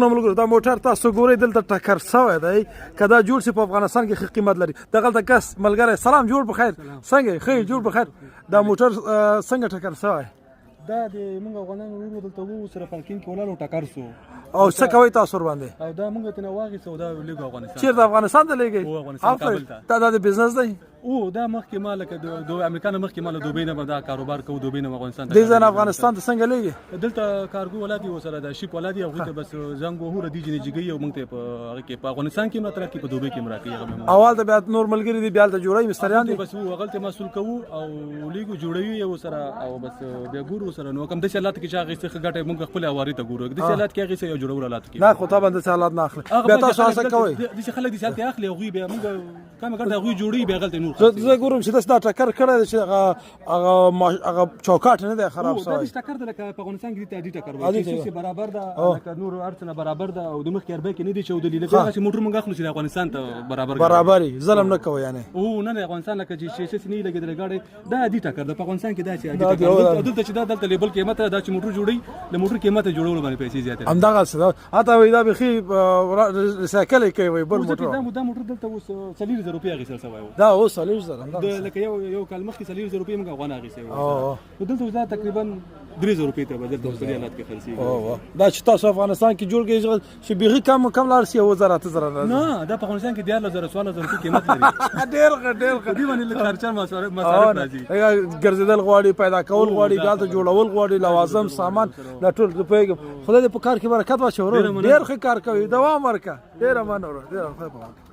ملګرو دا موټر تاسو ګورئ دلته ټکر شوی دی که دا جوړ شي په افغانستان کې ښه قیمت لري دغلته کس ملګری سلام جوړ بخیر څنګه ښه جوړ بخیر دا موټر څنګه ټکر شوی دا د موږ افغانانو ورو دلته وو سره پارکینګ کې ولاړو ټکر سو او څه کوئ تاسو ورباندې او دا موږ ته واغې دا لیګو افغانستان چیرته افغانستان ته لیږئ او افغانستان کابل ته دا د بزنس دی او دا مخکې ما لکه د امریکا نه مخکې ما له دوبۍ نه دا کاروبار کوو دوبۍ نه افغانستان دې ځای نه افغانستان ته څنګه لیږي دلته کارګو ولا دي سره د شیپ ولا دي هغوی ته بس زنګ وهوره دي جنې جګوي او موږ ته په هغه کې په افغانستان کې مطلب کې په دوبۍ کې مراکې هغه اول ته بیا نور ملګري دي بیا ته جوړوي مستریان دي بس هغه ته مسول کوو او لیګو جوړوي او سره او بس بیا ګورو سره نو کوم د حالات کې چې هغه څه ګټه موږ خپل اواري ته ګورو د حالات کې هغه څه یو جوړول حالات کې نه خو طبعا د حالات نه اخلي بیا تاسو څه کوئ د خلک د حالات اخلي هغوی بیا موږ کوم ګټه هغوی جوړي بیا غلطه نور زه ګورم چې دا ټکر کړی چې هغه چوکاټ نه دی خراب شوی دا ټکر د لکه په افغانستان کې د ټکر وایي چې برابر ده لکه نور ارڅنه برابر ده او د مخ کې اربای کې نه دي چې د لکه چې موټر مونږ اخلو چې افغانستان ته برابري ظلم نه کوي یعنی او نه افغانستان لکه چې شیشه نه لګیدل غاړي دا دي ټکر د افغانستان کې دا چې دلته چې دلته لیبل قیمت دا چې موټر جوړي د موټر قیمت جوړول باندې پیسې زیاتې همدغه څه اته وای دا بخي ریسایکل کوي بل موټر دا موټر دلته اوس 40,000 روپیا غیسل سوی دا اوس 40,000 لکه یو کال مخکې 40,000 روپیا موږ افغان غیسل او دلته دا تقریبا 3,000 روپیا ته بدل د حالات کې خرڅي دا چې تاسو افغانستان کې جوړ کړئ چې بغي کم لار شي 1000 نه دا په افغانستان کې 14,000 روپیا قیمت لري ډېر دی باندې خرچه مصارف راځي ګرځیدل غواړي پیدا کول غواړي بیا ته جوړول غواړي لوازم سامان دا ټول په خدای دې په کار کې برکت واچوي ډېر ښه کار کوي دوام ورکړه ډېر مننه ډېر ښه